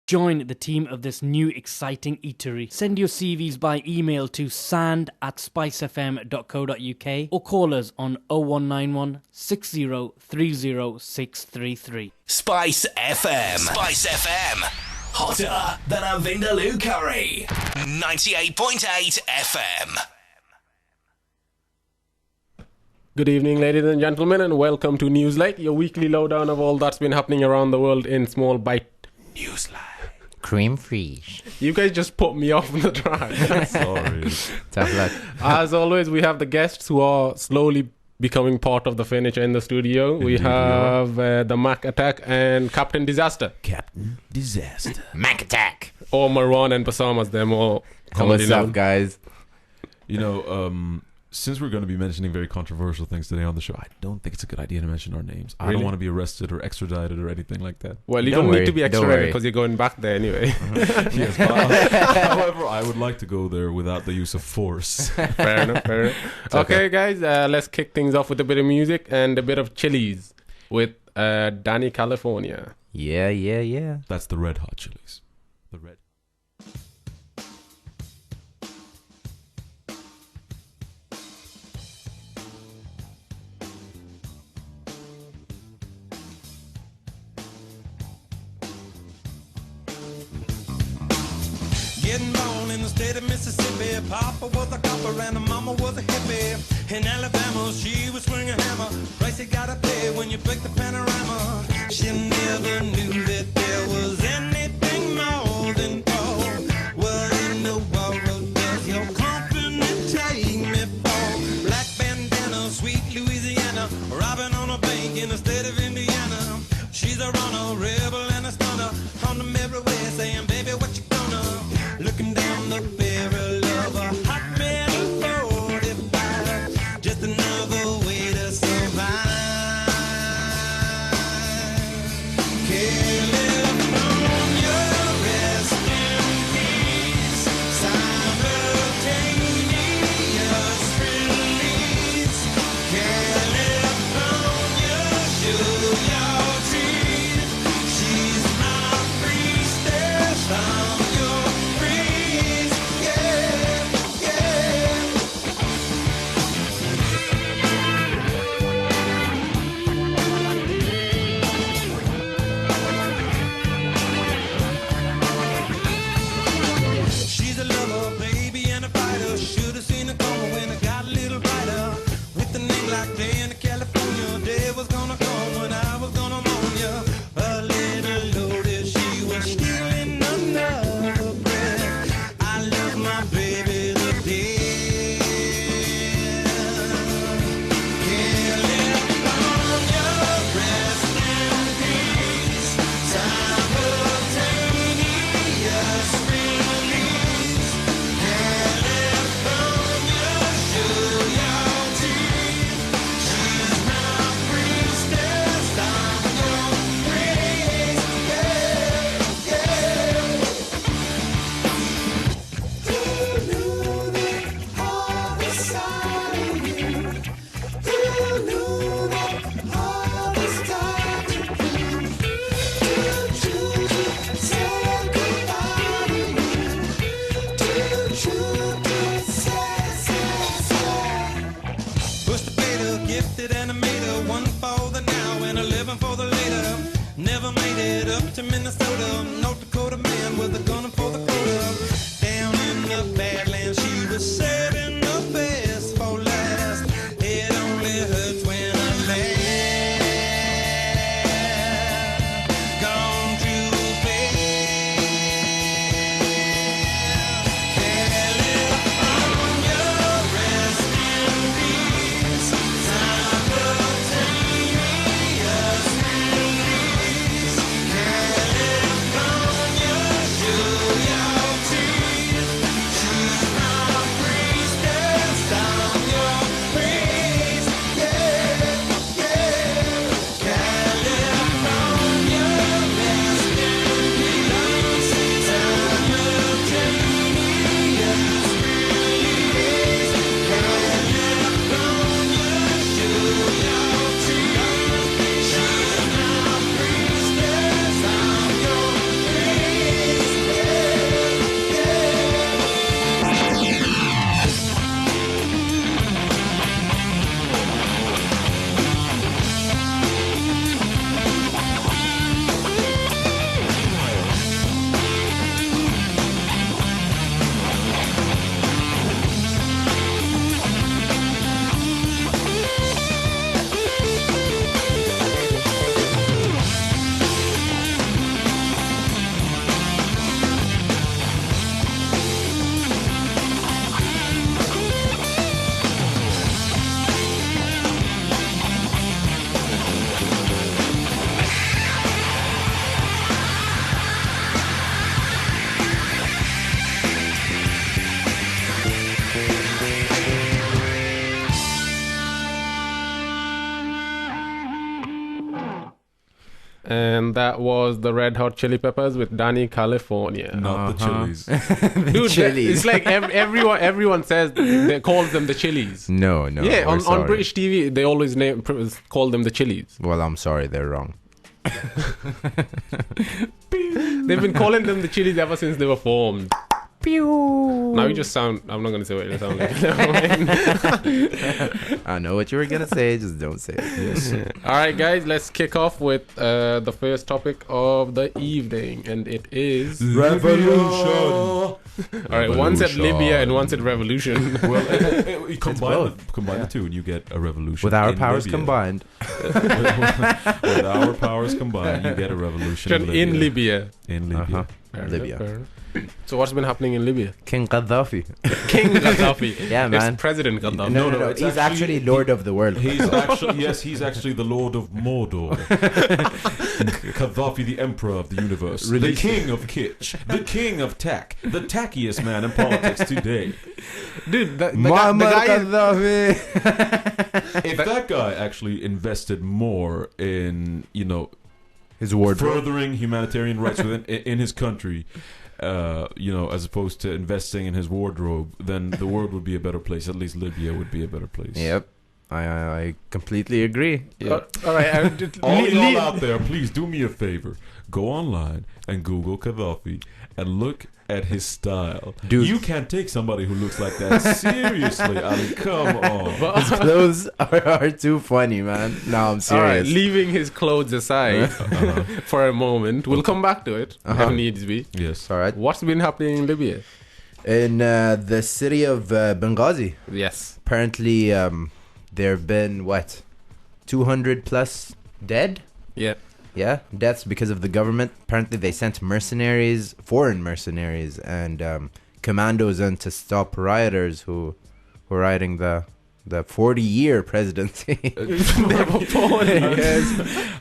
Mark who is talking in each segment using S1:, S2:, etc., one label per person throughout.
S1: Join the team of this new exciting eatery. Send your CVs by email to sand@spicefm.co.uk or call us on 0191 6030 633.
S2: Spice FM. Spice FM. Hotter than a Vindaloo curry. 98.8 FM.
S3: Good evening, ladies and gentlemen, and welcome to Newslight, your weekly lowdown of all that's been happening around the world in small bite.
S2: Newslight.
S4: Cream free.
S3: You guys just put me off the track.
S5: Sorry.
S4: Tough luck.
S3: As always, we have the guests who are slowly becoming part of the furniture in the studio.
S5: Indeed,
S3: we have the Mac Attack and Captain Disaster.
S5: Captain Disaster.
S4: Mac attack.
S3: Or Marwan and Bassam, as they're more commonly
S4: What's up,
S3: known.
S4: guys?
S5: You know, since we're going to be mentioning very controversial things today on the show, I don't think it's a good idea to mention our names. I
S3: Really?
S5: don't want to be arrested or extradited or anything like that.
S3: Well, you
S4: Don't
S3: don't
S4: worry,
S3: need to be
S4: don't
S3: extradited
S4: worry.
S3: because you're going back there anyway.
S5: Yes, but, however, I would like to go there without the use of force.
S3: Fair enough, fair enough. Okay, guys, let's kick things off with a bit of music and a bit of chilies with Danny California.
S4: Yeah.
S5: That's the Red Hot Chilies. The Red.
S6: Getting born in the state of Mississippi. Papa was a copper and mama was a hippie. In Alabama, she was swinging a hammer. Price you gotta pay when you break the panorama. She never knew that there was anything more than gold. What in the world does your company take me for? Black bandana, sweet Louisiana, robbing on a bank in the state of Indiana. She's a runner, rebel and a stunner. On the mirror way saying, baby, what you gonna? Looking down the barrel of a hot metal 45. Just another way to survive. California, rest in peace. Simultaneous release. California, show your teeth. She's my priestess.
S3: and that was the Red Hot Chili Peppers with Danny California.
S5: Not the chilies.
S3: Dude,
S4: Chilies.
S3: it's like everyone says they calls them the Chilies.
S4: No,
S3: Yeah,
S4: we're
S3: on
S4: sorry.
S3: British TV they always call them the Chilies.
S4: Well, I'm sorry, they're wrong.
S3: They've been calling them the Chilies ever since they were formed.
S4: Pew.
S3: Now you just sound. I'm not gonna say what you sound like.
S4: I know what you were gonna say, just don't say it.
S3: All right, guys, let's kick off with the first topic of the evening, and it is
S5: Revolution.
S3: All right, one said
S4: Revolution.
S3: Libya and one said revolution.
S5: Well, you combine the two, and you get a revolution.
S4: With our
S5: in
S4: powers
S5: Libya.
S4: combined.
S5: With our powers combined, you get a revolution
S3: in Libya.
S5: In Libya.
S4: Uh-huh.
S3: Fair
S4: Libya.
S3: enough, fair enough. So what's been happening in Libya?
S4: King Gaddafi.
S3: King Gaddafi.
S4: Yeah, man.
S3: It's President Gaddafi.
S4: No,
S5: no, it's
S4: he's
S5: actually-
S4: actually Lord of the World.
S5: He's actually the Lord of Mordor. Gaddafi, the Emperor of the universe, the King of Kitsch, the King of Tack, the tackiest man in politics today.
S3: Dude, the
S4: Muammar
S3: guy is,
S4: Gaddafi.
S5: If that guy actually invested more in,
S4: His wardrobe.
S5: furthering humanitarian rights in his country, as opposed to investing in his wardrobe, then the world would be a better place. At least Libya would be a better place.
S4: Yep. I completely agree.
S3: all right.
S5: All y'all out there, please do me a favor. Go online and Google Gaddafi and look at his style.
S4: Dude.
S5: You can't take somebody who looks like that seriously. I mean, come on.
S4: His clothes are too funny, man. No, I'm
S3: All right,
S4: serious.
S3: leaving his clothes aside for a moment, we'll come back to it if needs be.
S5: Yes.
S4: All right.
S3: What's been happening in Libya?
S4: In the city of Benghazi,
S3: Yes.
S4: apparently there have been, 200 plus dead?
S3: Yeah.
S4: Yeah, deaths because of the government. Apparently they sent mercenaries, foreign mercenaries, and commandos in to stop rioters who were rioting the 40-year presidency.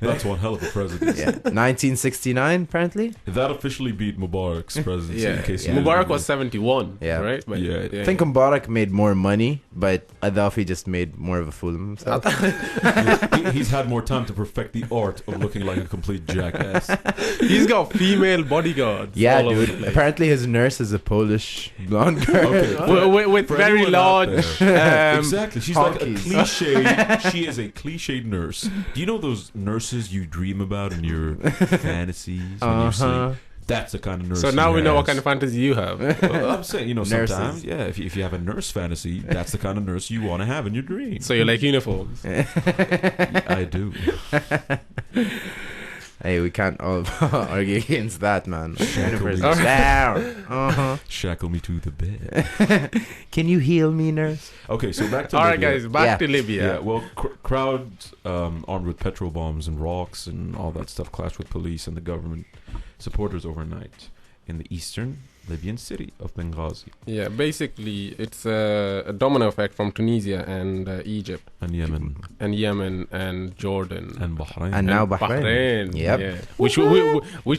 S5: That's one hell of a presidency.
S4: Yeah, 1969 apparently.
S5: That officially beat Mubarak's presidency.
S3: Yeah.
S5: In case
S4: Yeah.
S5: you
S3: Mubarak
S5: didn't
S3: was 71.
S4: Yeah.
S3: Right? But,
S5: Yeah.
S4: I think Mubarak made more money, but Gaddafi just made more of a fool of himself.
S5: know. He's had more time to perfect the art of looking like a complete jackass.
S3: he's got female bodyguards.
S4: Yeah,
S3: all over the
S4: dude.
S3: place.
S4: Apparently his nurse is a Polish blonde girl.
S5: Okay.
S3: With
S5: For
S3: very
S5: anyone out
S3: large.
S5: there. Exactly. She's like a
S4: honkies.
S5: cliche. She is a cliched nurse. Do you know those nurses you dream about in your fantasies when you sleep? That's the kind of nurse.
S3: So now
S5: he
S3: we know what
S5: has.
S3: kind of fantasy you have.
S5: Well, I'm saying,
S4: Nurses.
S5: sometimes, yeah, if you have a nurse fantasy, that's the kind of nurse you want to have in your dream.
S3: So you like uniforms.
S5: I do.
S4: Hey, we can't all argue against that, man. Universe
S5: me.
S4: is down.
S5: Shackle me to the bed.
S4: Can you heal me, nurse?
S5: Okay, so back to
S3: All right,
S5: Libya.
S3: guys, back
S4: Yeah.
S3: to Libya.
S5: Yeah, well, crowds armed with petrol bombs and rocks and all that stuff clashed with police and the government supporters overnight in the eastern Libyan city of Benghazi
S3: Yeah, basically, it's a domino effect from Tunisia and Egypt
S5: and Yemen
S3: and Yemen and Jordan.
S5: and Bahrain.
S4: And now Bahrain. Yep.
S3: Yeah. Which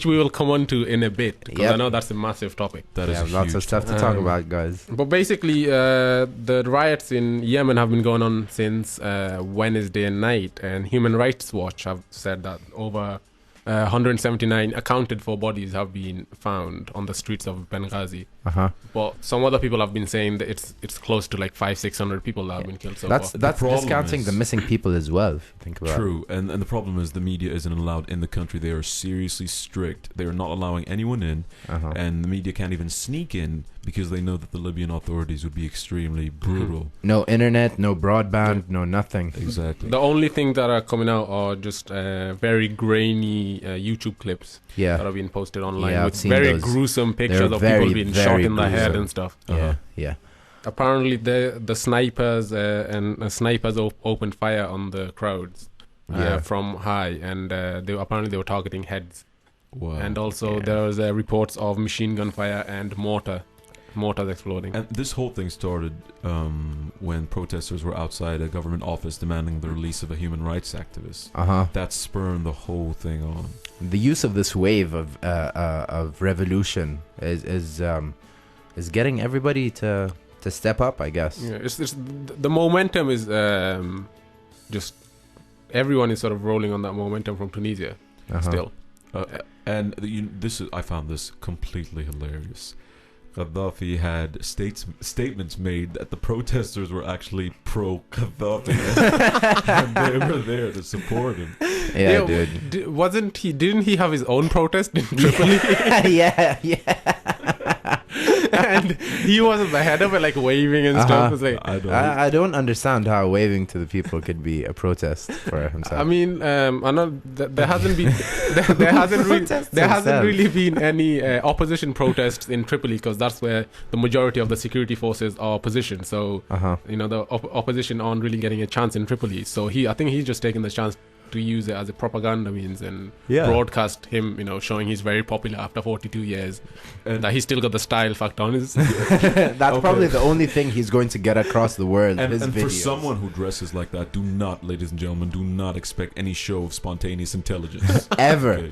S3: we will come on to in a bit, because
S4: Yep.
S3: I know that's a massive topic.
S5: That is
S4: Yeah,
S5: a
S4: lots of
S5: huge
S4: stuff to
S3: topic.
S4: talk about, guys.
S3: But basically, the riots in Yemen have been going on since Wednesday night, and Human Rights Watch have said that over 179 accounted for bodies have been found on the streets of Benghazi. But some other people have been saying that it's close to like 500-600 people that have been killed so
S4: That's
S3: far.
S4: that's
S5: problem
S4: discounting
S5: is-
S4: the missing people as well, if you think about it.
S5: True, and the problem is the media isn't allowed in the country. They are seriously strict. They are not allowing anyone in, and the media can't even sneak in because they know that the Libyan authorities would be extremely brutal.
S4: No internet, no broadband, no nothing.
S5: Exactly.
S3: The only thing that are coming out are just very grainy YouTube clips that
S4: Yeah,
S3: are being posted online
S4: Yeah, I've
S3: with
S4: seen
S3: very
S4: those.
S3: gruesome pictures
S4: They're
S3: of
S4: very,
S3: people being
S4: very
S3: shot in the head
S4: gruesome.
S3: and stuff.
S4: yeah.
S3: Apparently, the snipers and snipers opened fire on the crowds
S4: Yeah.
S3: from high, and they were targeting heads.
S5: Wow.
S3: And also there was reports of machine gun fire and mortars exploding.
S5: And this whole thing started when protesters were outside a government office demanding the release of a human rights activist. That spurred the whole thing on.
S4: The use of this wave of revolution is getting everybody to step up, I guess.
S3: Yeah, it's the momentum is just everyone is sort of rolling on that momentum from Tunisia. still.
S5: And I found this completely hilarious. Gaddafi had statements made that the protesters were actually pro-Gaddafi, and they were there to support him.
S4: Yeah, dude.
S3: Didn't he have his own protest in Tripoli?
S4: yeah.
S3: And he was at the head of it, like waving and stuff. It's like,
S4: I don't understand how waving to the people could be a protest for himself.
S3: I mean, I know there hasn't been there hasn't really been any opposition protests in Tripoli, because that's where the majority of the security forces are positioned. So the opposition aren't really getting a chance in Tripoli. So I think he's just taking the chance to use it as a propaganda means and broadcast him, showing he's very popular after 42 years, and that he's still got the style factor on his.
S4: That's probably the only thing he's going to get across the world.
S5: And for someone who dresses like that, ladies and gentlemen, do not expect any show of spontaneous intelligence.
S4: Ever.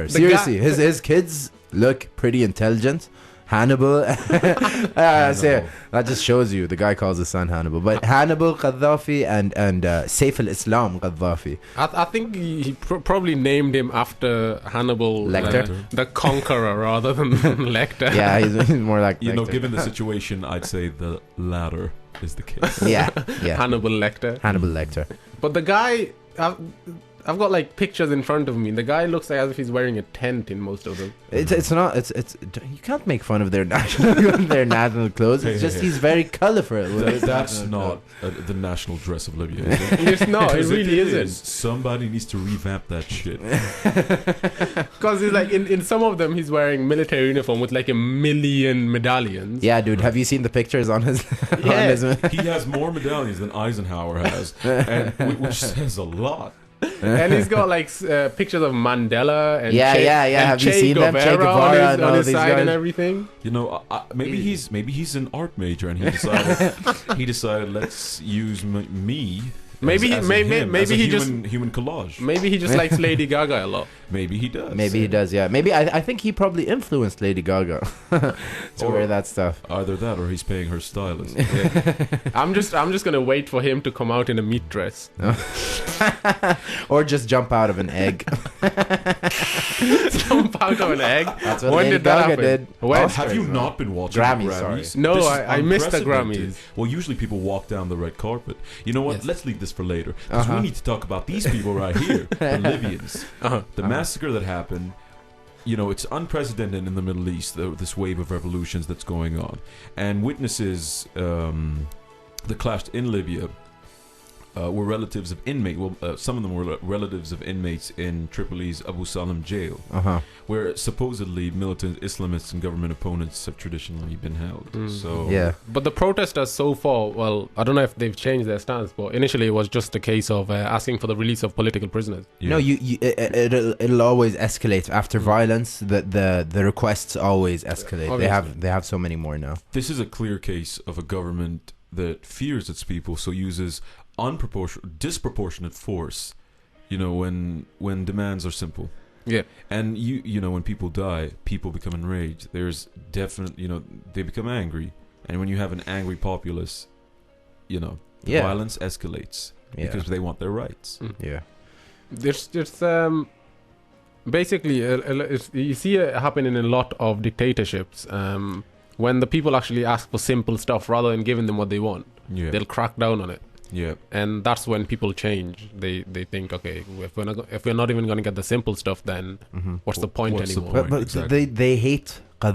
S4: Seriously, his kids look pretty intelligent. Hannibal. That just shows you the guy calls his son Hannibal. But Hannibal Gaddafi and Saif al-Islam Gaddafi.
S3: I think he probably named him after Hannibal
S4: Lecter,
S3: the conqueror, rather than Lecter.
S4: Yeah, he's more like Lecter.
S5: Given the situation, I'd say the latter is the case.
S4: Yeah.
S3: Hannibal Lecter. But the guy, I've got like pictures in front of me. The guy looks like as if he's wearing a tent in most of them.
S4: It's not. You can't make fun of their national clothes. It's just he's very colourful.
S5: That's not the national dress of Libya.
S3: It's not. It really isn't.
S5: Somebody needs to revamp that shit.
S3: Because he's like in some of them he's wearing military uniform with like 1 million medallions.
S4: Yeah, dude. Have you seen the pictures on his?
S5: He has more medallions than Eisenhower has, which says a lot.
S3: And he's got like pictures of Mandela and
S4: Have you seen them? Che Guevara
S3: on his side and everything.
S5: Maybe he's an art major and he decided let's use me. Maybe he just human collage.
S3: Maybe he just likes Lady Gaga a lot.
S5: Maybe he does.
S4: Maybe he does. Yeah. Maybe I think he probably influenced Lady Gaga to wear that stuff.
S5: Either that, or he's paying her stylist.
S3: I'm just gonna wait for him to come out in a meat dress,
S4: or just jump out of an egg.
S3: Jump out of an egg.
S4: That's what Lady Gaga did.
S5: Have you not been watching
S4: Grammys?
S3: No, I missed the Grammys.
S5: Well, usually people walk down the red carpet. You know what? Yes. Let's leave this for later, because we need to talk about these people right here, the Libyans. The massacre that happened. It's unprecedented in the Middle East, this wave of revolutions that's going on. And witnesses, the clash in Libya, were relatives of inmates. Well, some of them were relatives of inmates in Tripoli's Abu Salam jail, where supposedly militant Islamists and government opponents have traditionally been held.
S3: But the protesters so far, well, I don't know if they've changed their stance, but initially it was just a case of asking for the release of political prisoners.
S4: No, it'll always escalate after violence. The requests always escalate.
S3: Obviously.
S4: They have so many more now.
S5: This is a clear case of a government that fears its people, so uses disproportionate force, when demands are simple.
S3: Yeah.
S5: And when people die, people become enraged. There's definitely, they become angry. And when you have an angry populace, violence escalates because they want their rights.
S4: Yeah.
S3: There's just basically you see it happen in a lot of dictatorships. When the people actually ask for simple stuff rather than giving them what they want, they'll crack down on it.
S5: Yeah,
S3: and that's when people change. They think, okay, if we're not even going to get the simple stuff, then what's the point anymore?
S4: But exactly. they hate